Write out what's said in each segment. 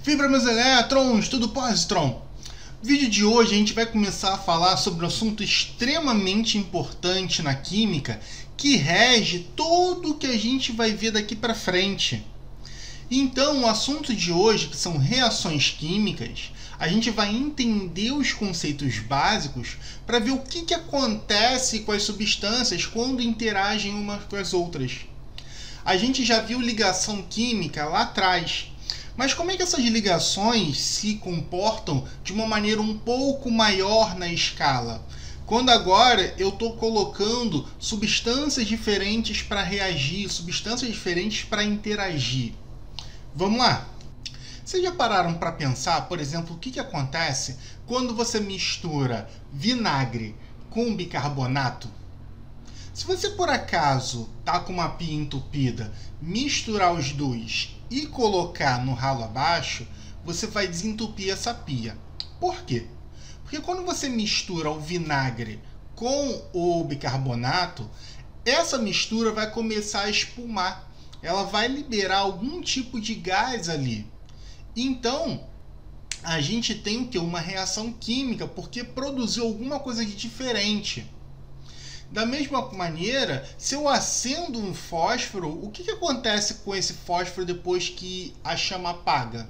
Fibra meus elétrons, tudo positron. No vídeo de hoje a gente vai começar a falar sobre um assunto extremamente importante na química que rege tudo que a gente vai ver daqui para frente. Então, o assunto de hoje, que são reações químicas, a gente vai entender os conceitos básicos para ver o que acontece com as substâncias quando interagem umas com as outras. A gente já viu ligação química lá atrás. Mas como é que essas ligações se comportam de uma maneira um pouco maior na escala? Quando agora eu estou colocando substâncias diferentes para reagir, substâncias diferentes para interagir. Vamos lá? Vocês já pararam para pensar, por exemplo, o que acontece quando você mistura vinagre com bicarbonato? Se você por acaso está com uma pia entupida, misturar os dois e colocar no ralo abaixo, você vai desentupir essa pia. Por quê? Porque quando você mistura o vinagre com o bicarbonato, essa mistura vai começar a espumar. Ela vai liberar algum tipo de gás ali. Então, a gente tem o quê? Uma reação química, porque produziu alguma coisa de diferente. Da mesma maneira, se eu acendo um fósforo, o que acontece com esse fósforo depois que a chama apaga?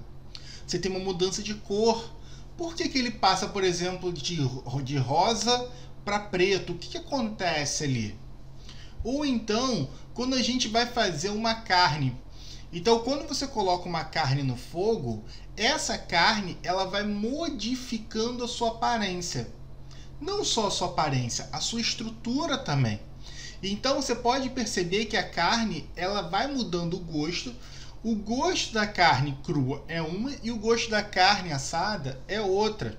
Você tem uma mudança de cor. Por que ele passa, por exemplo, de rosa para preto? O que acontece ali? Ou então, quando a gente vai fazer uma carne. Então, quando você coloca uma carne no fogo, essa carne ela vai modificando a sua aparência. Não só a sua aparência, a sua estrutura também. Então você pode perceber que a carne ela vai mudando o gosto. O gosto da carne crua é uma e o gosto da carne assada é outra.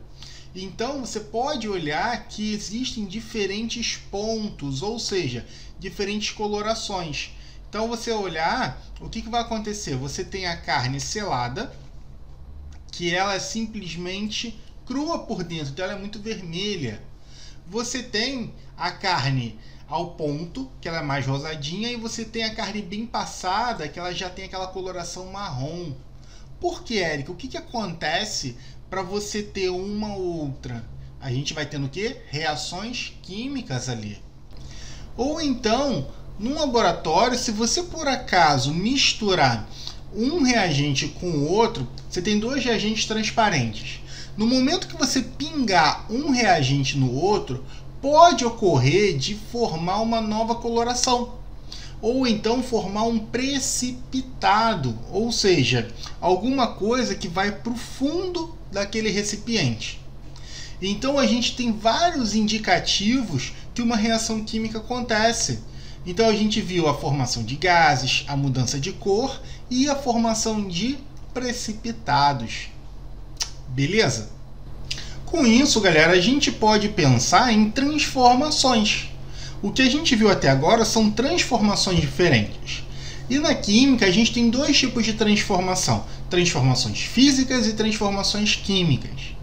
Então você pode olhar que existem diferentes pontos, ou seja, diferentes colorações. Então você olhar, o que vai acontecer? Você tem a carne selada, que ela é simplesmente crua por dentro, então ela é muito vermelha. Você tem a carne ao ponto, que ela é mais rosadinha, e você tem a carne bem passada, que ela já tem aquela coloração marrom. Por que, Érica? O que acontece para você ter uma ou outra? A gente vai tendo o quê? Reações químicas ali. Ou então, num laboratório, se você por acaso misturar um reagente com o outro, você tem dois reagentes transparentes. No momento que você pingar um reagente no outro, pode ocorrer de formar uma nova coloração. Ou então formar um precipitado, ou seja, alguma coisa que vai para o fundo daquele recipiente. Então a gente tem vários indicativos que uma reação química acontece. Então a gente viu a formação de gases, a mudança de cor e a formação de precipitados. Beleza? Com isso, galera, a gente pode pensar em transformações. O que a gente viu até agora são transformações diferentes. E na química a gente tem dois tipos de transformação: transformações físicas e transformações químicas.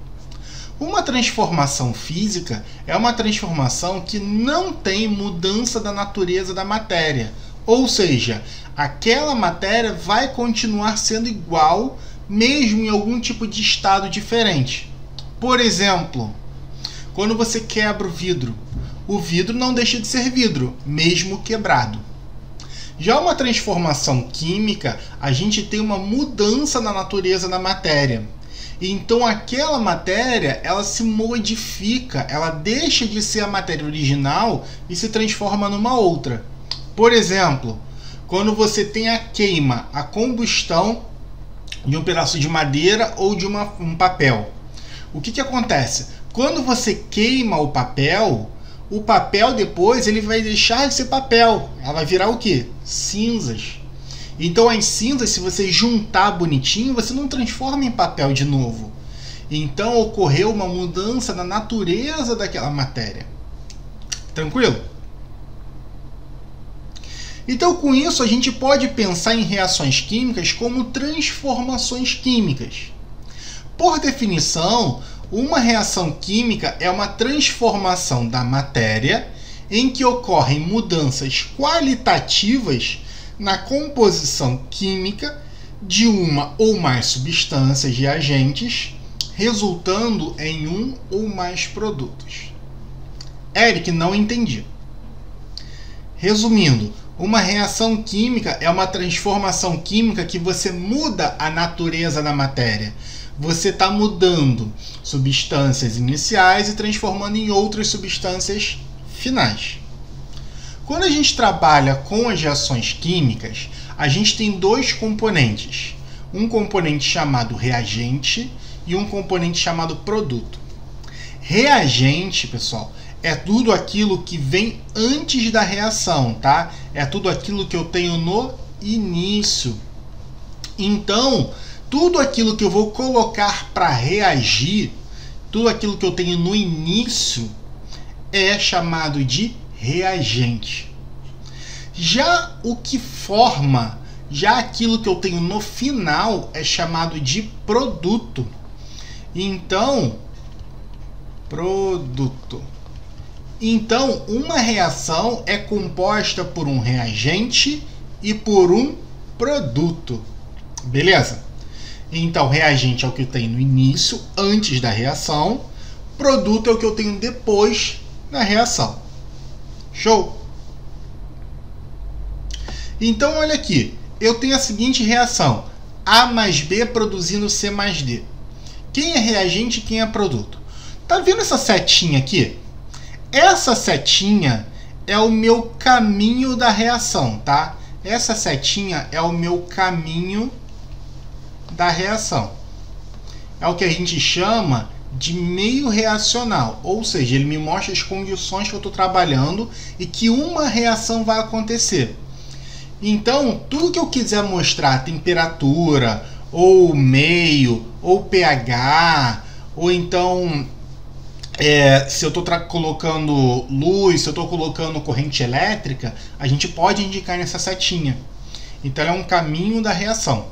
Uma transformação física é uma transformação que não tem mudança da natureza da matéria. Ou seja, aquela matéria vai continuar sendo igual, mesmo em algum tipo de estado diferente. Por exemplo, quando você quebra o vidro não deixa de ser vidro, mesmo quebrado. Já uma transformação química, a gente tem uma mudança na natureza da matéria. Então aquela matéria, ela se modifica, ela deixa de ser a matéria original e se transforma numa outra. Por exemplo, quando você tem a queima, a combustão de um pedaço de madeira ou de um papel. O que acontece? Quando você queima o papel depois ele vai deixar de ser papel. Ela vai virar o quê? Cinzas. Então as cinzas, se você juntar bonitinho, você não transforma em papel de novo. Então ocorreu uma mudança na natureza daquela matéria. Tranquilo? Então com isso a gente pode pensar em reações químicas como transformações químicas. Por definição, uma reação química é uma transformação da matéria em que ocorrem mudanças qualitativas na composição química de uma ou mais substâncias reagentes, resultando em um ou mais produtos. Eric, não entendi. Resumindo, uma reação química é uma transformação química que você muda a natureza da matéria. Você está mudando substâncias iniciais e transformando em outras substâncias finais. Quando a gente trabalha com as reações químicas, a gente tem dois componentes. Um componente chamado reagente e um componente chamado produto. Reagente, pessoal, é tudo aquilo que vem antes da reação, tá? É tudo aquilo que eu tenho no início. Então, tudo aquilo que eu vou colocar para reagir, tudo aquilo que eu tenho no início, é chamado de reagente. Já o que forma, já aquilo que eu tenho no final, é chamado de produto. Então, produto. Então, uma reação é composta por um reagente e por um produto. Beleza? Então, reagente é o que eu tenho no início, antes da reação. Produto é o que eu tenho depois da reação. Show? Então, olha aqui. Eu tenho a seguinte reação. A mais B produzindo C mais D. Quem é reagente e quem é produto? Tá vendo essa setinha aqui? Essa setinha é o meu caminho da reação, tá? Essa setinha é o meu caminho da reação. É o que a gente chama de meio reacional, ou seja, ele me mostra as condições que eu estou trabalhando e que uma reação vai acontecer. Então, tudo que eu quiser mostrar, temperatura, ou meio, ou pH, ou então se eu estou colocando luz, se eu estou colocando corrente elétrica, a gente pode indicar nessa setinha. Então, é um caminho da reação.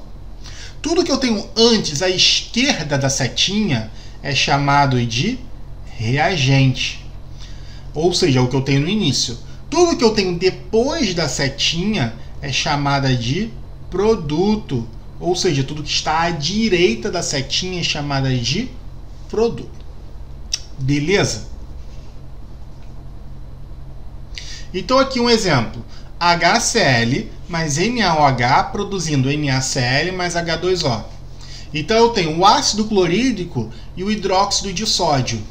Tudo que eu tenho antes, à esquerda da setinha, é chamado de reagente. Ou seja, é o que eu tenho no início. Tudo que eu tenho depois da setinha é chamada de produto. Ou seja, tudo que está à direita da setinha é chamada de produto. Beleza? Então aqui um exemplo. HCl mais NaOH produzindo NaCl mais H2O. Então eu tenho o ácido clorídrico e o hidróxido de sódio.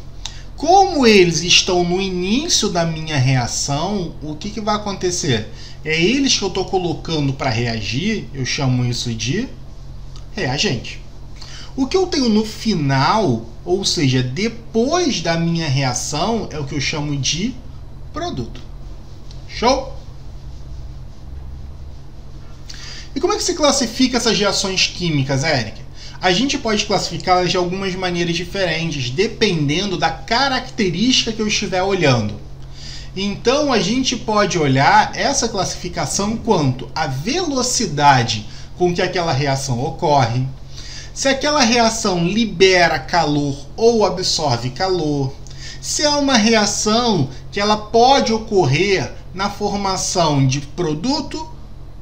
Como eles estão no início da minha reação, o que vai acontecer? É eles que eu estou colocando para reagir, eu chamo isso de reagente. O que eu tenho no final, ou seja, depois da minha reação, é o que eu chamo de produto. Show? E como é que se classifica essas reações químicas, Eric? A gente pode classificá-las de algumas maneiras diferentes, dependendo da característica que eu estiver olhando. Então, a gente pode olhar essa classificação quanto à velocidade com que aquela reação ocorre, se aquela reação libera calor ou absorve calor, se é uma reação que ela pode ocorrer na formação de produto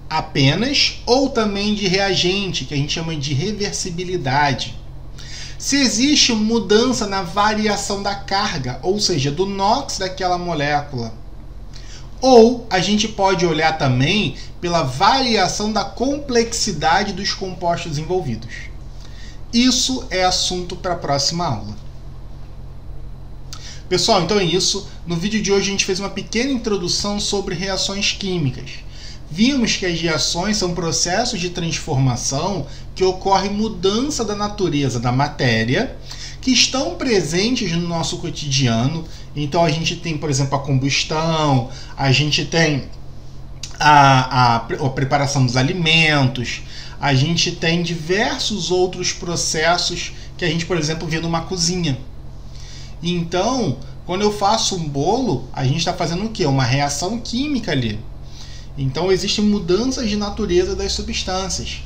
apenas ou também de reagente, que a gente chama de reversibilidade. Se existe mudança na variação da carga, ou seja, do NOx daquela molécula. Ou a gente pode olhar também pela variação da complexidade dos compostos envolvidos. Isso é assunto para a próxima aula. Pessoal, então é isso. No vídeo de hoje a gente fez uma pequena introdução sobre reações químicas. Vimos que as reações são processos de transformação que ocorrem mudança da natureza da matéria, que estão presentes no nosso cotidiano. Então a gente tem, por exemplo, a combustão, a gente tem a preparação dos alimentos, a gente tem diversos outros processos que a gente, por exemplo, vê numa cozinha. Então, quando eu faço um bolo, a gente está fazendo o quê? Uma reação química ali. Então, existem mudanças de natureza das substâncias.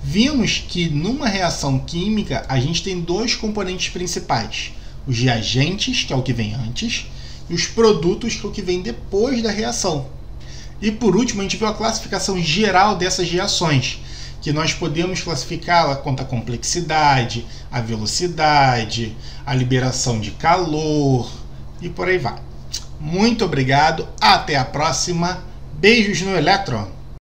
Vimos que numa reação química, a gente tem dois componentes principais. Os reagentes, que é o que vem antes, e os produtos, que é o que vem depois da reação. E por último, a gente viu a classificação geral dessas reações, que nós podemos classificá-la quanto à complexidade, a velocidade, a liberação de calor e por aí vai. Muito obrigado, até a próxima, beijos no elétron!